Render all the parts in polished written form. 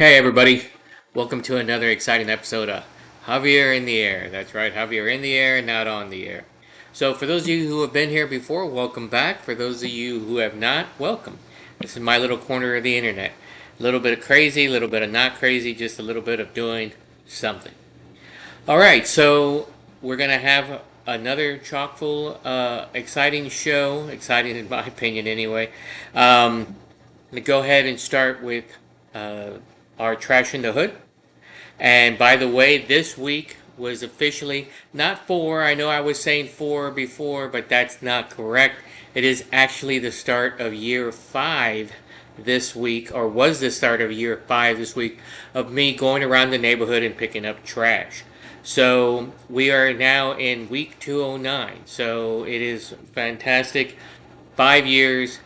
Hey everybody, welcome to another exciting episode of Javier in the Air. That's right, Javier in the air, not on the air. So for those of you who have been here before, welcome back. For those of you who have not, welcome. This is my little corner of the internet. A little bit of crazy, a little bit of not crazy, just a little bit of doing something. Alright, so we're going to have another chock full, exciting show. Exciting in my opinion anyway. I'm going to go ahead and start with uh, our Trash in the Hood. And by the way, this week was officially not four. I know I was saying four before, but that's not correct. It is actually the start of year five this week, or was the start of year five this week, of me going around the neighborhood and picking up trash. So we are now in week 209. So it is fantastic. 5 years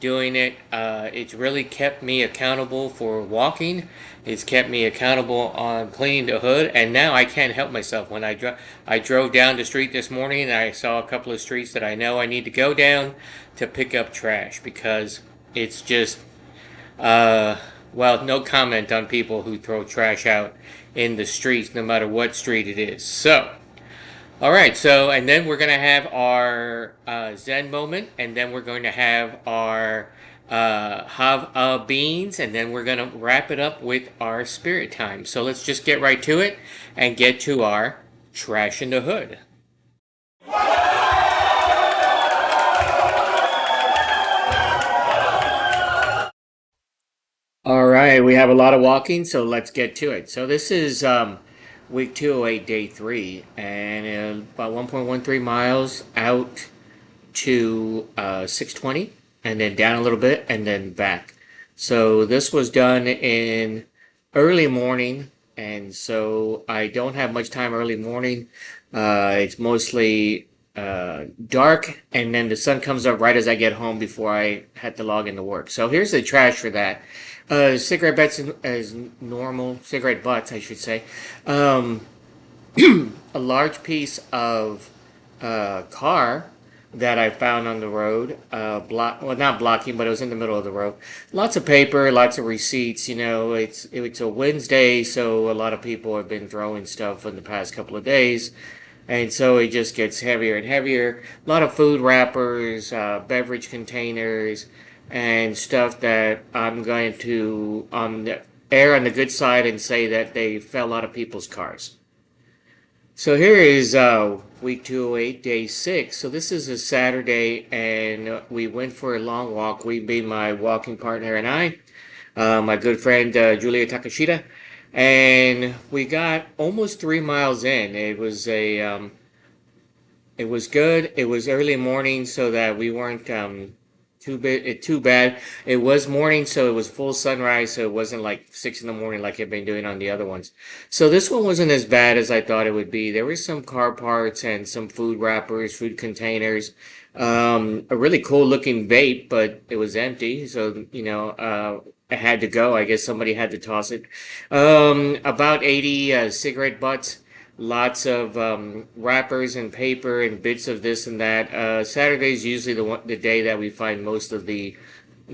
doing it. It's really kept me accountable for walking. It's kept me accountable on cleaning the hood, and now I can't help myself. When I drove down the street this morning, and I saw a couple of streets that I know I need to go down to pick up trash because it's just well, no comment on people who throw trash out in the streets, no matter what street it is. So. All right, so and then we're going to have our Zen Moment, and then we're going to have our Jav-A-Beans, and then we're going to wrap it up with our Spirit Time. So let's just get right to it and get to our Trash in the Hood. All right, we have a lot of walking, so let's get to it. So this is week 208, day 3, and about 1.13 miles out to 620, and then down a little bit, and then back. So this was done in early morning, and so I don't have much time early morning. It's mostly dark, and then the sun comes up right as I get home before I had to log into work. So here's the trash for that. Cigarette butts as normal, cigarette butts, I should say. Um, a large piece of car that I found on the road, well, not blocking, but it was in the middle of the road. Lots of paper, lots of receipts. You know, it's a Wednesday, so a lot of people have been throwing stuff in the past couple of days, and so it just gets heavier and heavier. A lot of food wrappers, beverage containers, and stuff that I'm going to err on the good side and say that they fell out of people's cars. So here is week 208, day 6. So this is a Saturday, and we went for a long walk. We, being my walking partner and I, my good friend Julia Takashita, and we got almost 3 miles in. It was good. It was early morning, so that we weren't too bad. It was morning, so it was full sunrise, so it wasn't like 6 in the morning like I've been doing on the other ones. So this one wasn't as bad as I thought it would be. There were some car parts and some food wrappers, food containers, a really cool looking vape, but it was empty, so it had to go. I guess somebody had to toss it. About 80 cigarette butts. Lots of wrappers and paper and bits of this and that. Saturday is usually the day that we find most of the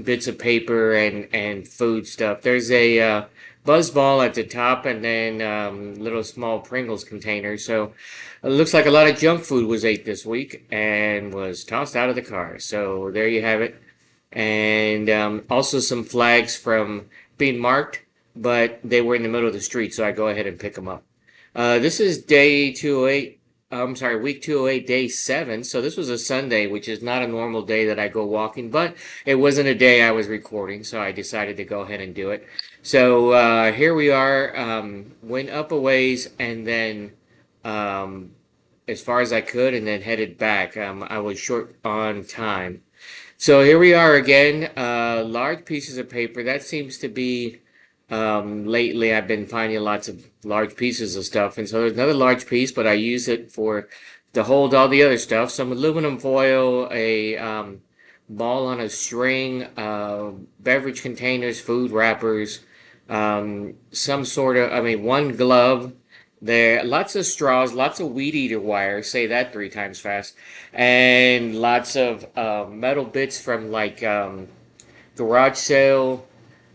bits of paper and food stuff. There's a buzz ball at the top, and then little small Pringles containers. So it looks like a lot of junk food was ate this week and was tossed out of the car. So there you have it. And also some flags from being marked, but they were in the middle of the street, so I go ahead and pick them up. This is day 208. I'm sorry, week 208, day 7. So this was a Sunday, which is not a normal day that I go walking, but it wasn't a day I was recording, so I decided to go ahead and do it. So here we are. Went up a ways, and then um, as far as I could, and then headed back. I was short on time. So here we are again. Large pieces of paper. That seems to be lately I've been finding lots of large pieces of stuff, and so there's another large piece, but I use it for to hold all the other stuff. Some aluminum foil, a ball on a string, beverage containers, food wrappers, some sort of, I mean, one glove. There, lots of straws, lots of weed eater wire. Say that 3 times fast, and lots of metal bits from like garage sale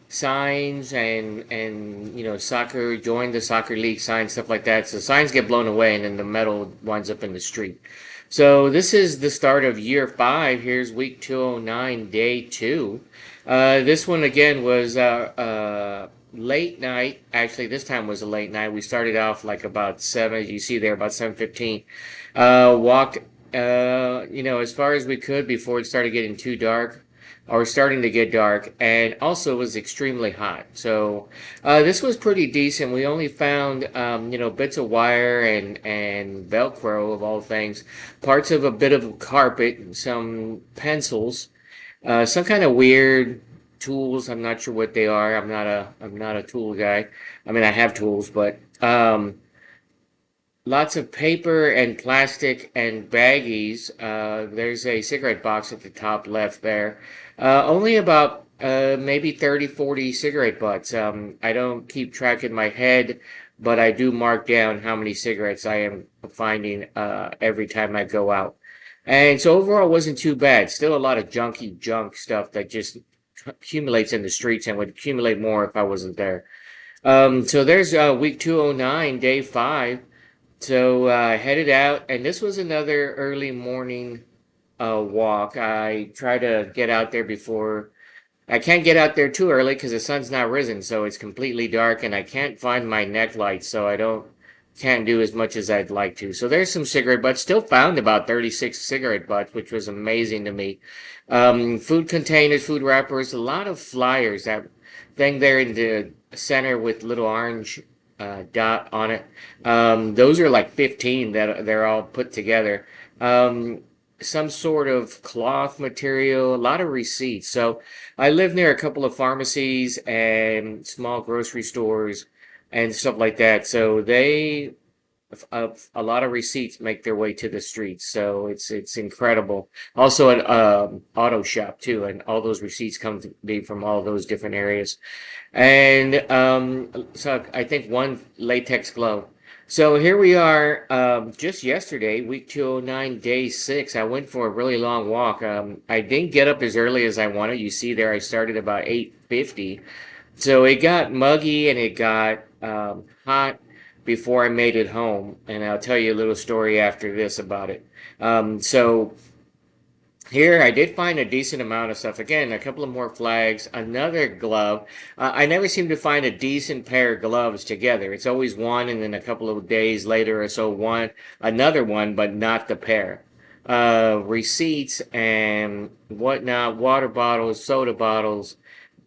signs and soccer, join the soccer league signs, stuff like that. So signs get blown away, and then the metal winds up in the street. So this is the start of year 5. Here's week 209, day 2. This one again was late night. Actually, this time was a late night. We started off like about 7. You see there about 7:15. Walked as far as we could before it started getting too dark, or starting to get dark, and also it was extremely hot. So this was pretty decent. We only found bits of wire and Velcro of all things, parts of a bit of carpet, some pencils, some kind of weird tools. I'm not sure what they are. I'm not a tool guy. I mean, I have tools, but lots of paper and plastic and baggies. There's a cigarette box at the top left there. Only about maybe 30, 40 cigarette butts. I don't keep track in my head, but I do mark down how many cigarettes I am finding every time I go out. And so overall, it wasn't too bad. Still a lot of junky junk stuff that just accumulates in the streets and would accumulate more if I wasn't there. So there's week 209, day 5. So I headed out, and this was another early morning walk. I try to get out there before. I can't get out there too early because the sun's not risen, so it's completely dark, and I can't find my neck light, so I don't can't do as much as I'd like to. So there's some cigarette butts. Still found about 36 cigarette butts, which was amazing to me. Food containers, food wrappers, a lot of flyers. That thing there in the center with little orange dot on it. Those are like 15 that they're all put together. Some sort of cloth material, a lot of receipts. So I live near a couple of pharmacies and small grocery stores and stuff like that. So a lot of receipts make their way to the streets. So it's incredible. Also an auto shop too, and all those receipts come to be from all those different areas. And so I think one latex glove. So here we are, just yesterday, week 209, day 6. I went for a really long walk. I didn't get up as early as I wanted. You see there, I started about 8:50. So it got muggy and it got hot before I made it home. And I'll tell you a little story after this about it. So here, I did find a decent amount of stuff. Again, a couple of more flags, another glove. I never seem to find a decent pair of gloves together. It's always one, and then a couple of days later or so, another one, but not the pair. Receipts and whatnot, water bottles, soda bottles,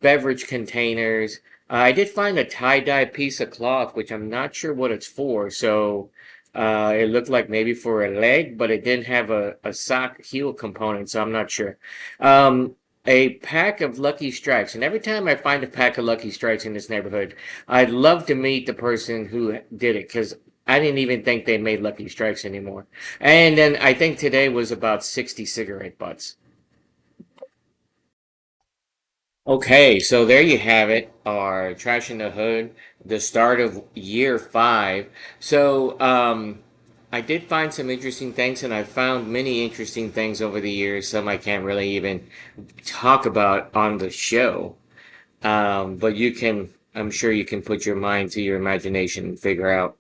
beverage containers. I did find a tie-dye piece of cloth, which I'm not sure what it's for. So it looked like maybe for a leg, but it didn't have a sock heel component, so I'm not sure. A pack of Lucky Strikes, and every time I find a pack of Lucky Strikes in this neighborhood, I'd love to meet the person who did it because I didn't even think they made Lucky Strikes anymore. And then I think today was about 60 cigarette butts. Okay, so there you have it, our Trash in the Hood, the start of year 5. So, I did find some interesting things, and I found many interesting things over the years. Some I can't really even talk about on the show. But I'm sure you can put your mind to your imagination and figure out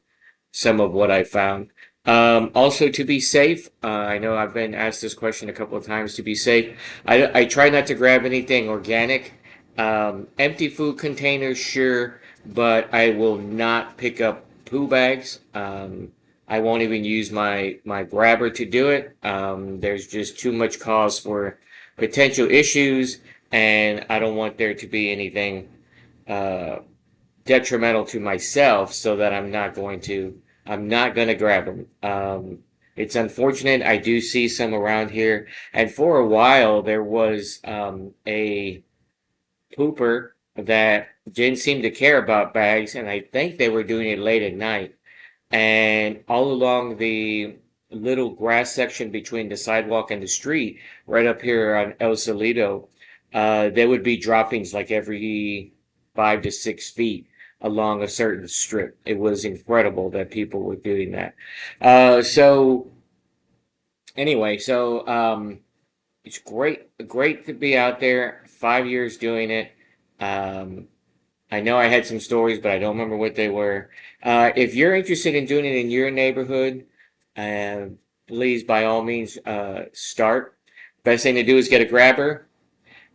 some of what I found. Also, to be safe, I know I've been asked this question a couple of times. To be safe, I try not to grab anything organic. Empty food containers, sure, but I will not pick up poo bags. I won't even use my grabber to do it. There's just too much cause for potential issues, and I don't want there to be anything uh, detrimental to myself, so that I'm not going to grab them. It's unfortunate. I do see some around here, and for a while there was a pooper that didn't seem to care about bags, and I think they were doing it late at night. And all along the little grass section between the sidewalk and the street, right up here on El Salito, there would be droppings like every 5 to 6 feet along a certain strip. It was incredible that people were doing that. So anyway, it's great to be out there. 5 years doing it. I know I had some stories, but I don't remember what they were. If you're interested in doing it in your neighborhood, uh, please by all means start. Best thing to do is get a grabber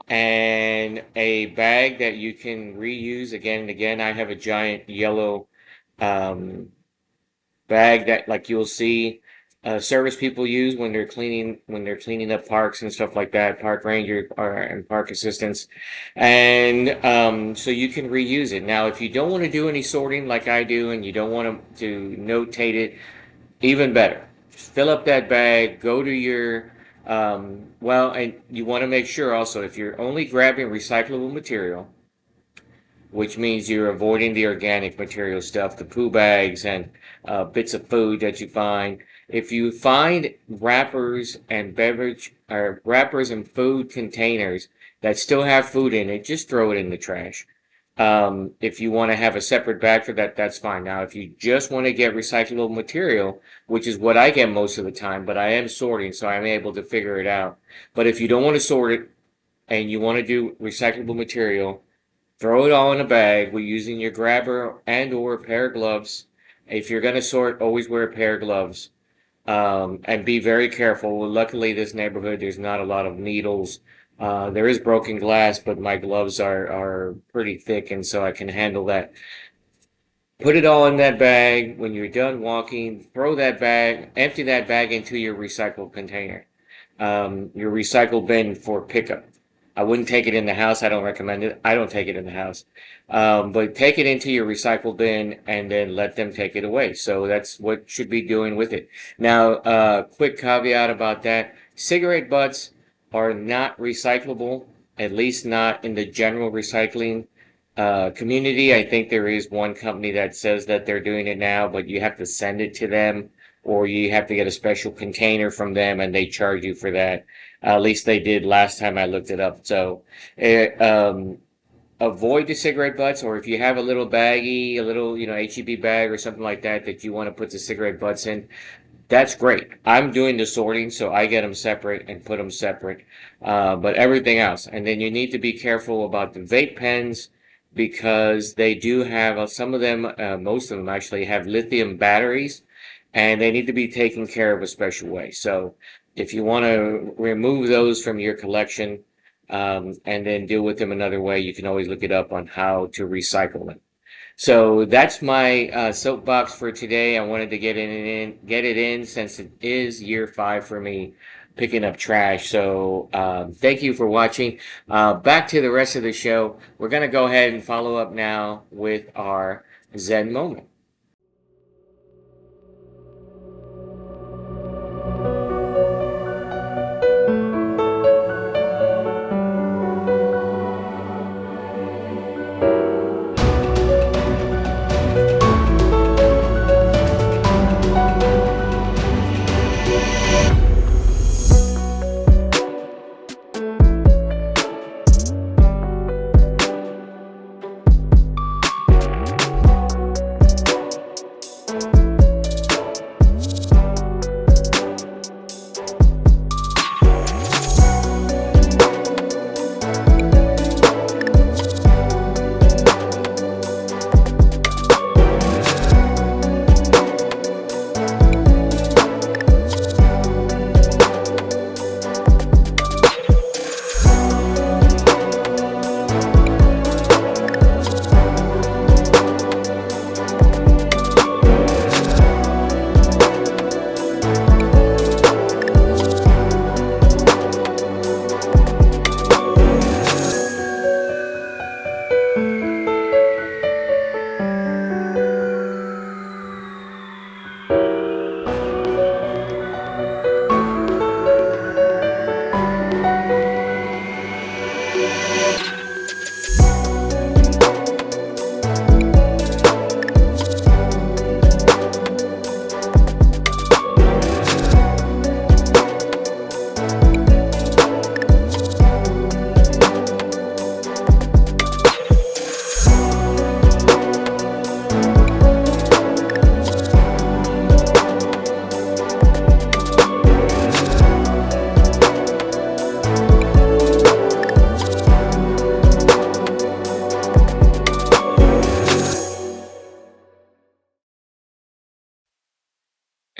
and a bag that you can reuse again and again. I have a giant yellow um, bag that like you'll see service people use when they're cleaning up parks and stuff like that, park ranger and park assistants, and so you can reuse it. Now, if you don't want to do any sorting like I do, and you don't want to notate it, even better. Fill up that bag. Go to your and you want to make sure also if you're only grabbing recyclable material, which means you're avoiding the organic material stuff, the poo bags and bits of food that you find. If you find wrappers and beverage or wrappers and food containers that still have food in it, just throw it in the trash. If you want to have a separate bag for that, that's fine. Now, if you just want to get recyclable material, which is what I get most of the time, but I am sorting, so I'm able to figure it out. But if you don't want to sort it and you want to do recyclable material, throw it all in a bag with using your grabber and or a pair of gloves. If you're going to sort, always wear a pair of gloves. And be very careful. Well, luckily, this neighborhood, there's not a lot of needles. There is broken glass, but my gloves are pretty thick, and so I can handle that. Put it all in that bag. When you're done walking, throw that bag, empty that bag into your recycle container, your recycle bin for pickup. I wouldn't take it in the house. I don't recommend it. I don't take it in the house. But take it into your recycle bin and then let them take it away. So that's what should be doing with it. Now, quick caveat about that. Cigarette butts are not recyclable, at least not in the general recycling community. I think there is one company that says that they're doing it now, but you have to send it to them or you have to get a special container from them and they charge you for that. At least they did last time I looked it up. So, avoid the cigarette butts, or if you have a little baggie, a little, HEB bag or something like that that you want to put the cigarette butts in, that's great. I'm doing the sorting, so I get them separate and put them separate. But everything else, and then you need to be careful about the vape pens because they do have some of them, most of them actually have lithium batteries, and they need to be taken care of a special way. So if you want to remove those from your collection and then deal with them another way, you can always look it up on how to recycle them. So that's my soapbox for today. I wanted to get it in since it is year 5 for me picking up trash. So thank you for watching. Back to the rest of the show. We're going to go ahead and follow up now with our Zen Moment.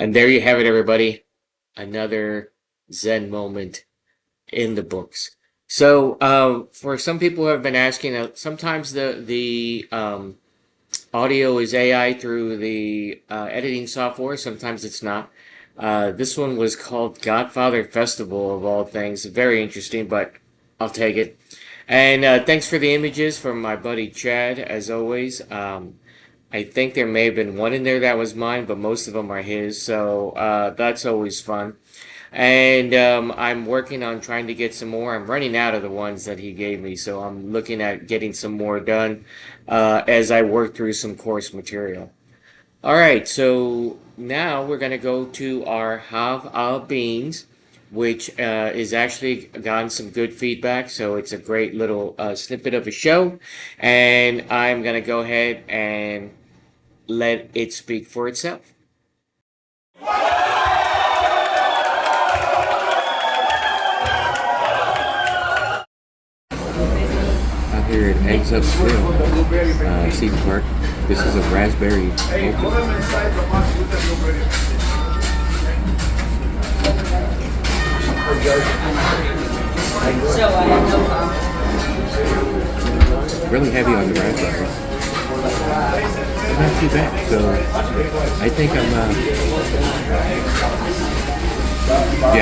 And there you have it, everybody. Another Zen moment in the books. So, for some people who have been asking, sometimes the audio is AI through the editing software. Sometimes it's not. This one was called Godfather Festival of all things. Very interesting, but I'll take it. And thanks for the images from my buddy Chad, as always. I think there may have been one in there that was mine, but most of them are his. So that's always fun. And I'm working on trying to get some more. I'm running out of the ones that he gave me, so I'm looking at getting some more done as I work through some course material. All right, so now we're going to go to our Jav-A-Beans, which is actually gotten some good feedback. So it's a great little snippet of a show. And I'm going to go ahead and let it speak for itself. Out here at Eggs Up Still, Seed Park. This is a raspberry mocha. Really heavy on the raspberries. Not too bad. So I think I'm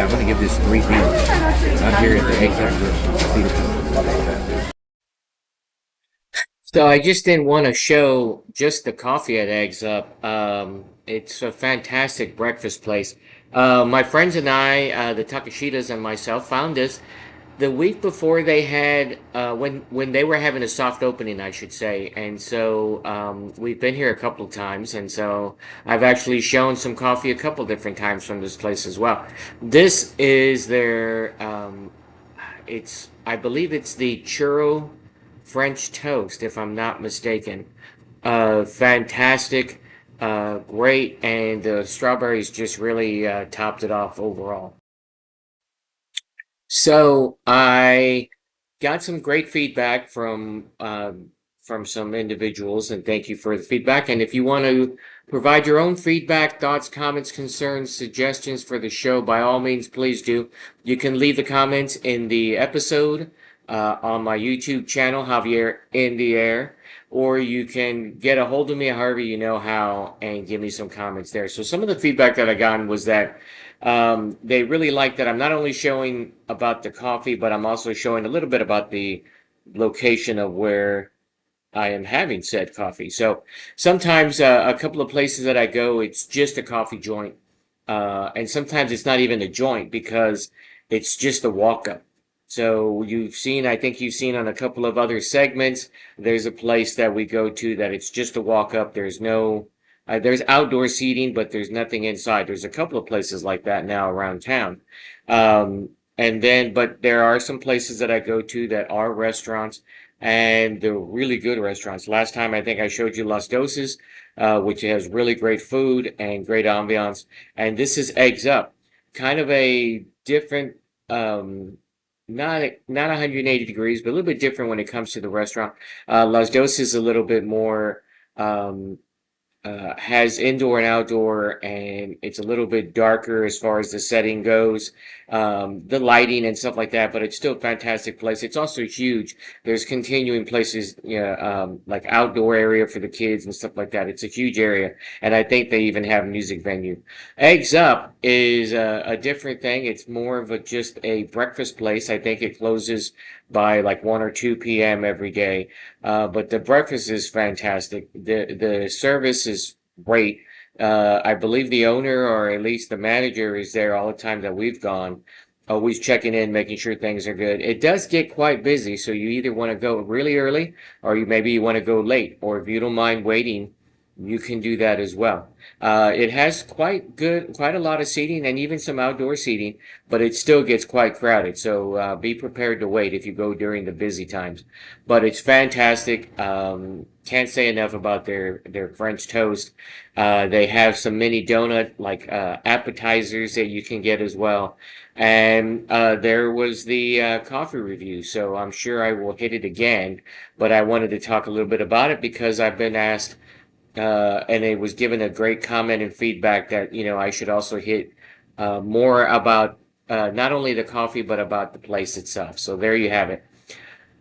gonna give this 3 beans out here at the Eggs Up Grill. So I just didn't want to show just the coffee at Eggs Up. It's a fantastic breakfast place. My friends and I, the Takashitas and myself, found this the week before they had when they were having a soft opening, I should say. And so we've been here a couple of times, and so I've actually shown some coffee a couple different times from this place as well. This is their I believe it's the churro French toast, if I'm not mistaken. Fantastic, great, and the strawberries just really topped it off overall. So I got some great feedback from some individuals, and thank you for the feedback. And if you want to provide your own feedback, thoughts, comments, concerns, suggestions for the show, by all means, please do. You can leave the comments in the episode on my YouTube channel, Javier In the Air, or you can get a hold of me however you know how and give me some comments there. So some of the feedback that I got was that they really like that I'm not only showing about the coffee, but I'm also showing a little bit about the location of where I am having said coffee. So sometimes a couple of places that I go, it's just a coffee joint. And sometimes it's not even a joint because it's just a walk up. So I think you've seen on a couple of other segments, there's a place that we go to that it's just a walk up. There's outdoor seating, but there's nothing inside. There's a couple of places like that now around town. But there are some places that I go to that are restaurants, and they're really good restaurants. Last time I think I showed you Las Doses, which has really great food and great ambiance. And this is Eggs Up, kind of a different, not 180 degrees, but a little bit different when it comes to the restaurant. Las Doses is a little bit more, um, has indoor and outdoor, and it's a little bit darker as far as the setting goes, the lighting and stuff like that. But it's still a fantastic place. It's also huge. There's continuing places, like outdoor area for the kids and stuff like that. It's a huge area, and I think they even have a music venue. Eggs Up is a different thing. It's more of just a breakfast place. I think it closes by like 1 or 2 p.m. every day. But the breakfast is fantastic. The service is great. I believe the owner, or at least the manager, is there all the time that we've gone, always checking in, making sure things are good. It does get quite busy, so you either want to go really early, or maybe you want to go late, or if you don't mind waiting, you can do that as well. It has quite a lot of seating and even some outdoor seating, but it still gets quite crowded. So be prepared to wait if you go during the busy times. But it's fantastic. Can't say enough about their French toast. They have some mini donut like appetizers that you can get as well. And there was the coffee review, so I'm sure I will hit it again. But I wanted to talk a little bit about it because I've been asked and it was given a great comment and feedback that I should also hit more about not only the coffee but about the place itself. So there you have it.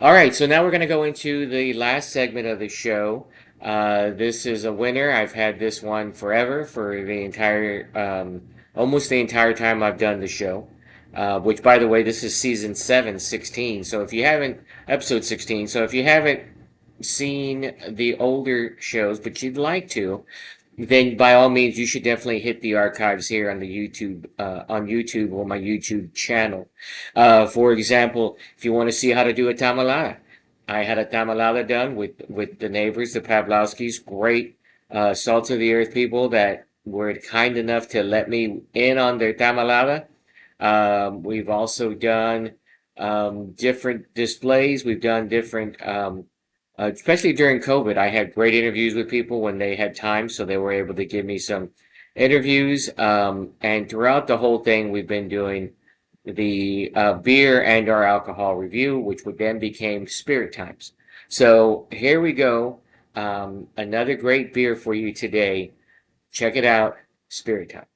All right, so now we're going to go into the last segment of the show. This is a winner. I've had this one forever for the entire, almost the entire time I've done the show. Which, by the way, this is season 7, 16. So if you haven't, episode 16. So if you haven't seen the older shows, but you'd like to, then by all means you should definitely hit the archives here on the YouTube or my YouTube channel. For example, if you want to see how to do a tamalada, I had a tamalada done with the neighbors, the Pavlovskis, great salt of the earth people that were kind enough to let me in on their tamalada. We've also done different displays. We've done different especially during COVID, I had great interviews with people when they had time, so they were able to give me some interviews. And throughout the whole thing, we've been doing the beer and our alcohol review, which would then became Spirit Times. So here we go. Another great beer for you today. Check it out, Spirit Times.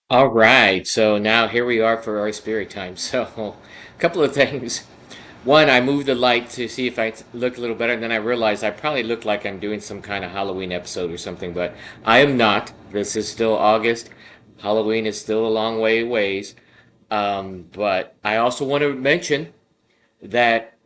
All right, so now here we are for our Spirit Time. So, a couple of things. One, I moved the light to see if I look a little better, and then I realized I probably look like I'm doing some kind of Halloween episode or something, but I am not. This is still August. Halloween is still a long way away. But I also want to mention that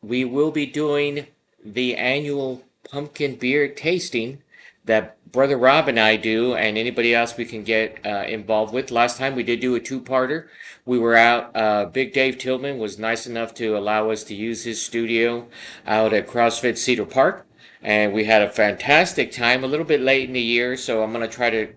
we will be doing the annual pumpkin beer tasting that Brother Rob and I do, and anybody else we can get involved with. Last time we did do a two-parter. We were out. Big Dave Tillman was nice enough to allow us to use his studio out at CrossFit Cedar Park, and we had a fantastic time. A little bit late in the year, so I'm going to try to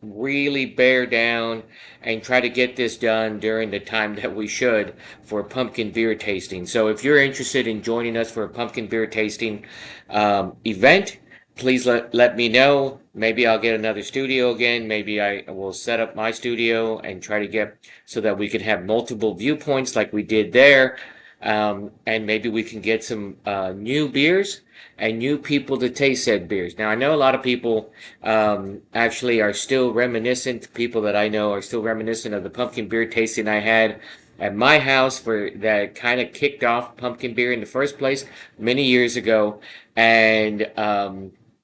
really bear down and try to get this done during the time that we should for pumpkin beer tasting. So if you're interested in joining us for a pumpkin beer tasting event, please let me know. Maybe I'll get another studio again. Maybe I will set up my studio and try to get so that we could have multiple viewpoints like we did there. And maybe we can get some new beers and new people to taste said beers. Now, I know a lot of people actually are still reminiscent, people that I know are still reminiscent of the pumpkin beer tasting I had at my house for that kind of kicked off pumpkin beer in the first place many years ago. And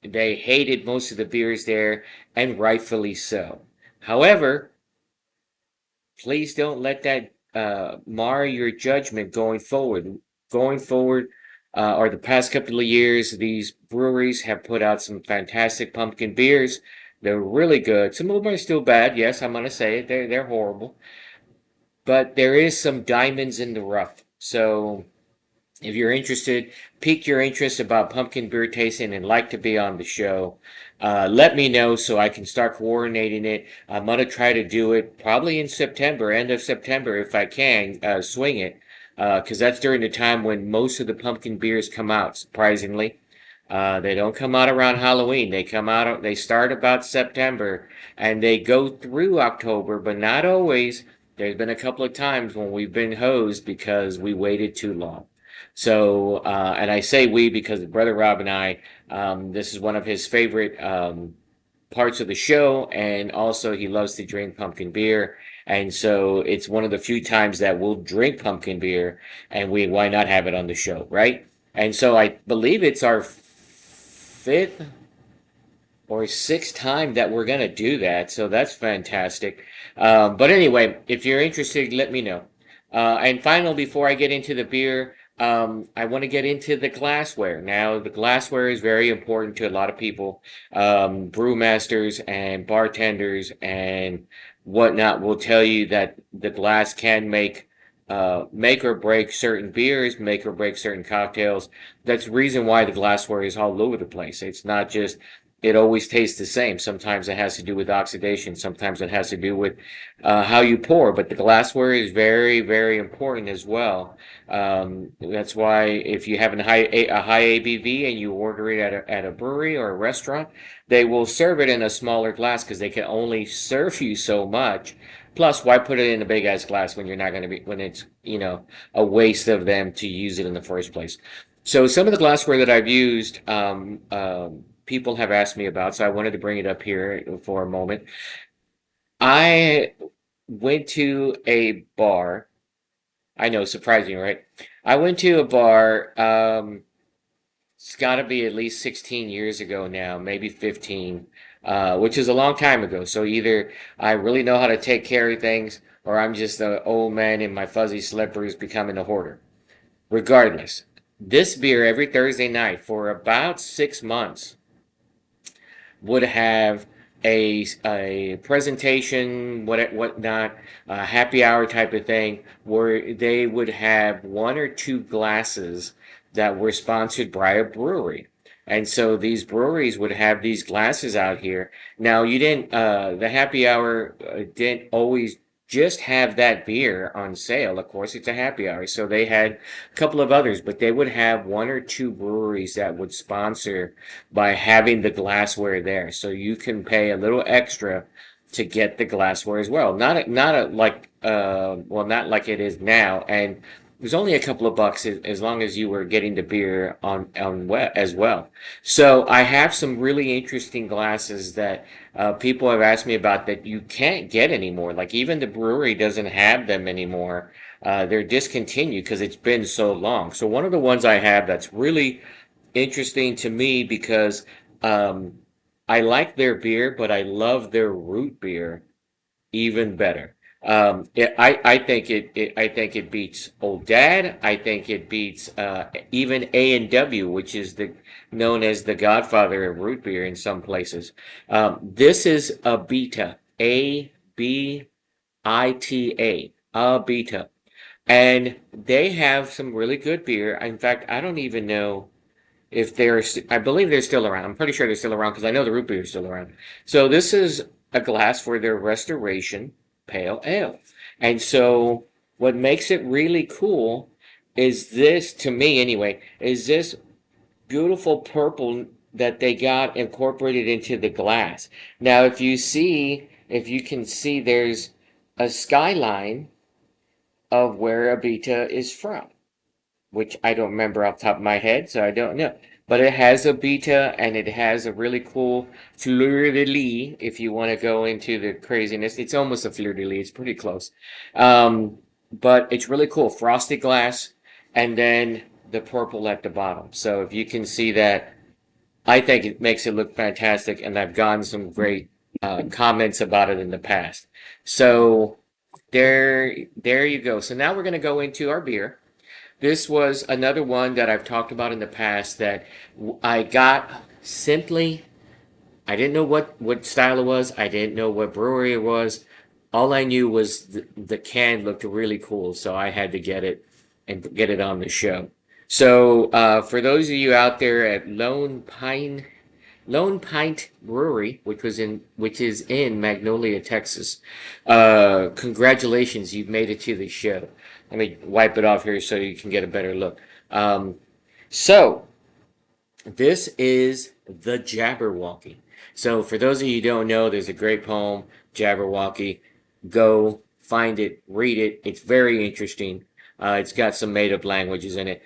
they hated most of the beers there, and rightfully so. However, please don't let that mar your judgment going forward. Going forward, or the past couple of years, these breweries have put out some fantastic pumpkin beers. They're really good. Some of them are still bad. Yes, I'm gonna say it. They're horrible. But there is some diamonds in the rough. So if you're interested, pique your interest about pumpkin beer tasting and like to be on the show, let me know so I can start coordinating it. I'm going to try to do it probably in September, end of September, if I can, swing it, because that's during the time when most of the pumpkin beers come out, surprisingly. They don't come out around Halloween. They start about September and they go through October, but not always. There's been a couple of times when we've been hosed because we waited too long. So, and I say we because Brother Rob and I, this is one of his favorite parts of the show, and also he loves to drink pumpkin beer. And so it's one of the few times that we'll drink pumpkin beer, and why not have it on the show, right? And so I believe it's our fifth or sixth time that we're going to do that. So that's fantastic. But anyway, if you're interested, let me know. And finally, before I get into the beer, I want to get into the glassware. Now, the glassware is very important to a lot of people. Brewmasters and bartenders and whatnot will tell you that the glass can make or break certain beers, make or break certain cocktails. That's the reason why the glassware is all over the place. It's not just it always tastes the same. Sometimes it has to do with oxidation. Sometimes it has to do with how you pour. But the glassware is very, very important as well. That's why if you have a high ABV and you order it at a brewery or a restaurant, they will serve it in a smaller glass because they can only serve you so much. Plus, why put it in a big ass glass when you're not going to be when it's a waste of them to use it in the first place. So some of the glassware that I've used, people have asked me about, so I wanted to bring it up here for a moment. I went to a bar. I know, surprising, right? I went to a bar. It's got to be at least 16 years ago now, maybe 15, which is a long time ago. So either I really know how to take care of things, or I'm just an old man in my fuzzy slippers becoming a hoarder. Regardless, this beer every Thursday night for about 6 months would have a presentation, whatnot, a happy hour type of thing, where they would have one or two glasses that were sponsored by a brewery. And so these breweries would have these glasses out here. Now you didn't, the happy hour didn't always just have that beer on sale. Of course, it's a happy hour. So they had a couple of others, but they would have one or two breweries that would sponsor by having the glassware there. So you can pay a little extra to get the glassware as well. Not like it is now. And it was only a couple of bucks as long as you were getting the beer as well. So I have some really interesting glasses that people have asked me about that you can't get anymore. Like even the brewery doesn't have them anymore. They're discontinued because it's been so long. So one of the ones I have that's really interesting to me because um, I like their beer, but I love their root beer even better. I think I think it beats Old Dad. I think it beats even A&W, which is the known as the godfather of root beer in some places. This is a beta, A beta, and they have some really good beer. In fact, I don't even know if they're, I believe they're still around. I'm pretty sure they're still around because I know the root beer is still around. So this is a glass for their Restoration Pale Ale. And so what makes it really cool is this, to me anyway, is this beautiful purple that they got incorporated into the glass. Now, if you can see, there's a skyline of where Abita is from, which I don't remember off the top of my head, so I don't know. But it has a beta and it has a really cool fleur de lis. If you want to go into the craziness, it's almost a fleur de lis. It's pretty close, but it's really cool. Frosted glass, and then the purple at the bottom. So if you can see that, I think it makes it look fantastic, and I've gotten some great comments about it in the past. So there you go. So now we're going to go into our beer. This was another one that I've talked about in the past that I got simply, I didn't know what style it was. I didn't know what brewery it was. All I knew was the can looked really cool, so I had to get it and get it on the show. So for those of you out there at Lone Pint Brewery, which is in Magnolia, Texas. Congratulations, you've made it to the show. Let me wipe it off here so you can get a better look. So this is the Jabberwocky. So for those of you who don't know, there's a great poem, Jabberwocky. Go find it, read it. It's very interesting. It's got some made-up languages in it.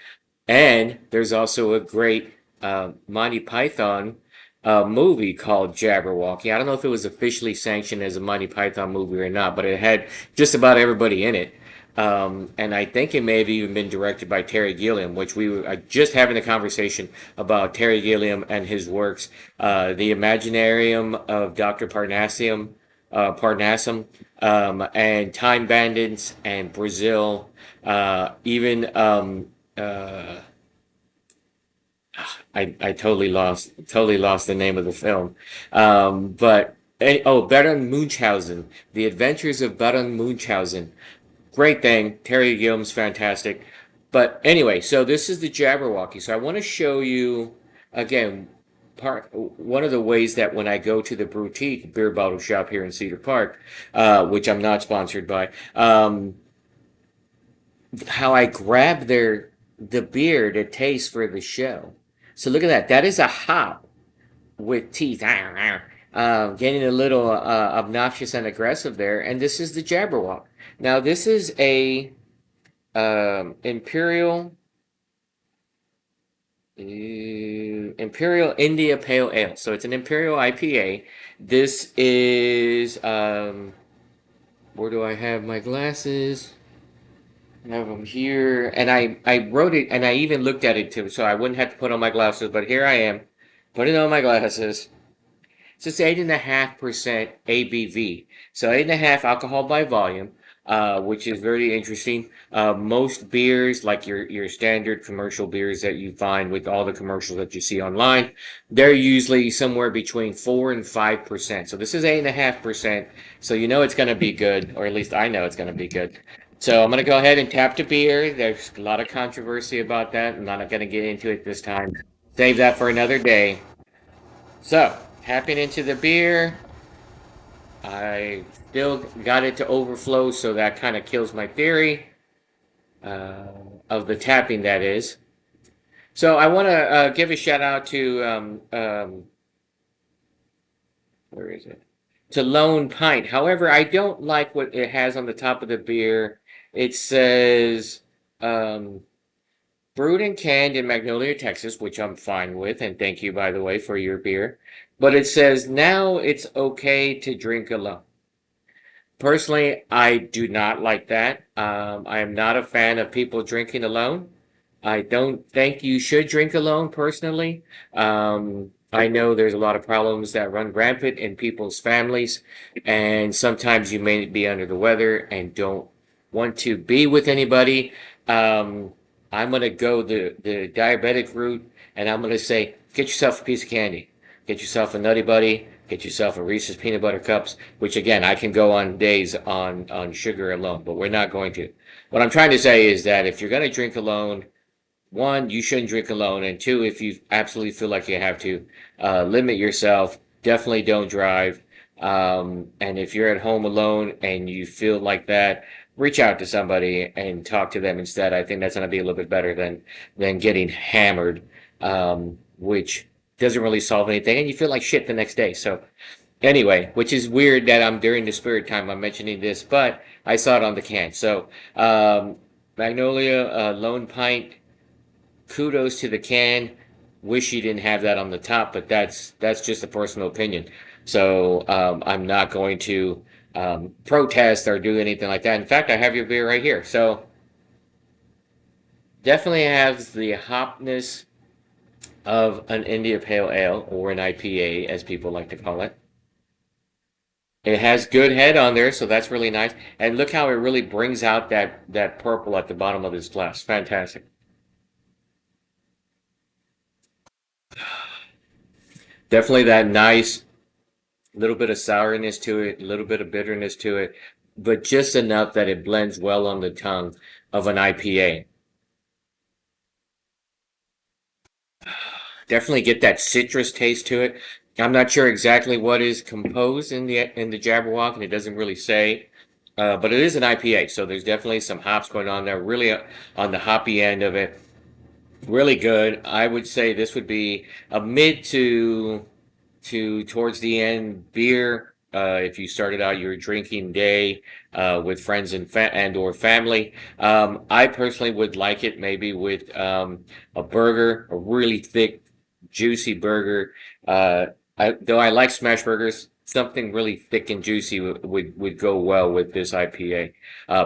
And there's also a great Monty Python movie called Jabberwocky. I don't know if it was officially sanctioned as a Monty Python movie or not, but it had just about everybody in it. And I think it may have even been directed by Terry Gilliam, which we were just having a conversation about Terry Gilliam and his works, The Imaginarium of Dr. Parnassum, and Time Bandits and Brazil, even I totally lost the name of the film. Baron Munchausen, The Adventures of Baron Munchausen. Great thing. Terry Gilliam's fantastic. But anyway, so this is the Jabberwocky. So I want to show you again one of the ways that when I go to the boutique beer bottle shop here in Cedar Park, which I'm not sponsored by, how I grab the beer to taste for the show. So look at that. That is a hop with teeth. getting a little obnoxious and aggressive there. And this is the Jabberwock. Now this is a Imperial India Pale Ale. So it's an Imperial IPA. This is where do I have my glasses? I have them here, and I wrote it, and I even looked at it too, so I wouldn't have to put on my glasses. But here I am, putting on my glasses. So it's 8.5% ABV. So 8.5 alcohol by volume, which is very interesting. Most beers, like your standard commercial beers that you find with all the commercials that you see online, they're usually somewhere between 4 and 5%. So this is 8.5%. So you know it's going to be good, or at least I know it's going to be good. So I'm going to go ahead and tap the beer. There's a lot of controversy about that. I'm not going to get into it this time. Save that for another day. So, tapping into the beer, I still got it to overflow, so that kind of kills my theory of the tapping, that is. So I want to give a shout out to, where is it? To Lone Pint. However, I don't like what it has on the top of the beer. It says, brewed and canned in Magnolia, Texas, which I'm fine with, and thank you, by the way, for your beer. But it says, now it's okay to drink alone. Personally, I do not like that. I am not a fan of people drinking alone. I don't think you should drink alone, personally. I know there's a lot of problems that run rampant in people's families, and sometimes you may be under the weather and don't want to be with anybody. I'm going to go the diabetic route, and I'm going to say, get yourself a piece of candy. Get yourself a Nutty Buddy. Get yourself a Reese's Peanut Butter Cups, which again, I can go on days on sugar alone, but we're not going to. What I'm trying to say is that if you're going to drink alone, one, you shouldn't drink alone, and two, if you absolutely feel like you have to, limit yourself. Definitely don't drive. And if you're at home alone and you feel like that, reach out to somebody and talk to them instead. I think that's going to be a little bit better than getting hammered, which doesn't really solve anything, and you feel like shit the next day. So anyway, which is weird that I'm during the spirit time I'm mentioning this, but I saw it on the can. So Magnolia, Lone Pint, kudos to the can. Wish you didn't have that on the top, but that's just a personal opinion. So I'm not going to protest or do anything like that. In fact, I have your beer right here. So definitely has the hopness of an India Pale Ale, or an IPA, as people like to call it. It has good head on there, so that's really nice. And look how it really brings out that purple at the bottom of this glass. Fantastic. Definitely that nice little bit of sourness to it, a little bit of bitterness to it, but just enough that it blends well on the tongue of an IPA. Definitely get that citrus taste to it. I'm not sure exactly what is composed in the Jabberwock, and it doesn't really say. But it is an IPA, so there's definitely some hops going on there. Really on the hoppy end of it. Really good. I would say this would be a mid to towards the end beer. If you started out your drinking day with friends and or family, I personally would like it maybe with a burger, a really thick, juicy burger. Though I like smash burgers, something really thick and juicy would go well with this IPA,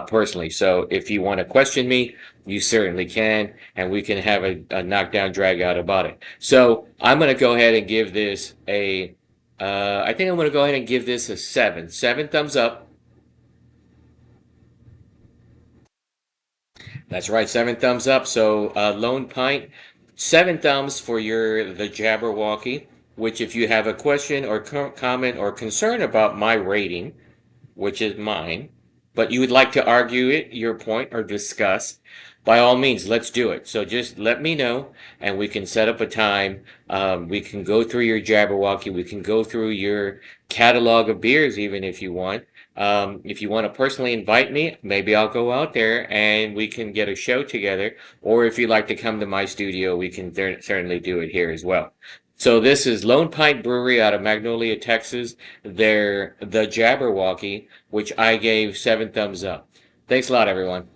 personally. So if you want to question me, you certainly can, and we can have a knockdown drag out about it. So I'm going to go ahead and give this I think I'm going to go ahead and give this a 7. 7 thumbs up. That's right, 7 thumbs up. So Lone Pint, 7 thumbs for the Jabberwocky, which if you have a question or comment or concern about my rating, which is mine, but you would like to argue your point, or discuss, by all means, let's do it. So just let me know, and we can set up a time. We can go through your Jabberwocky. We can go through your catalog of beers, even if you want. If you want to personally invite me, maybe I'll go out there and we can get a show together. Or if you'd like to come to my studio, we can certainly do it here as well. So this is Lone Pint Brewery out of Magnolia, Texas. They're the Jabberwocky, which I gave 7 thumbs up. Thanks a lot, everyone.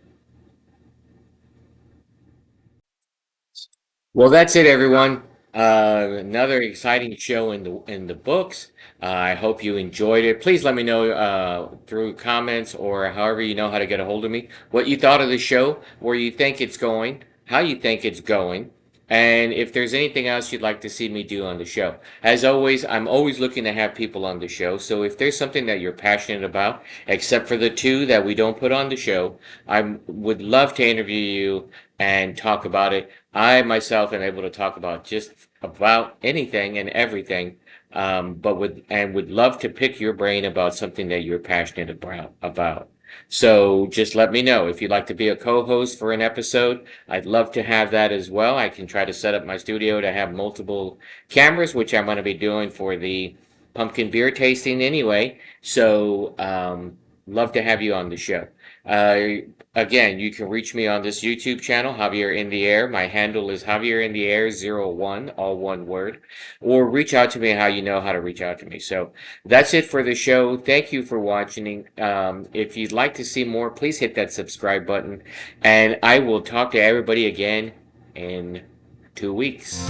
Well, that's it, everyone. Another exciting show in the books. I hope you enjoyed it. Please let me know through comments or however you know how to get a hold of me what you thought of the show, where you think it's going, how you think it's going, and if there's anything else you'd like to see me do on the show. As always, I'm always looking to have people on the show. So if there's something that you're passionate about, except for the two that we don't put on the show, I would love to interview you and talk about it. I myself am able to talk about just about anything and everything, but would love to pick your brain about something that you're passionate about. So just let me know if you'd like to be a co-host for an episode. I'd love to have that as well. I can try to set up my studio to have multiple cameras, which I'm going to be doing for the pumpkin beer tasting anyway. So love to have you on the show. Uh, Again, you can reach me on this YouTube channel, Javier In the Air. My handle is Javier In the Air 01, all one word. Or reach out to me how you know how to reach out to me. So that's it for the show. Thank you for watching. If you'd like to see more, please hit that subscribe button. And I will talk to everybody again in 2 weeks.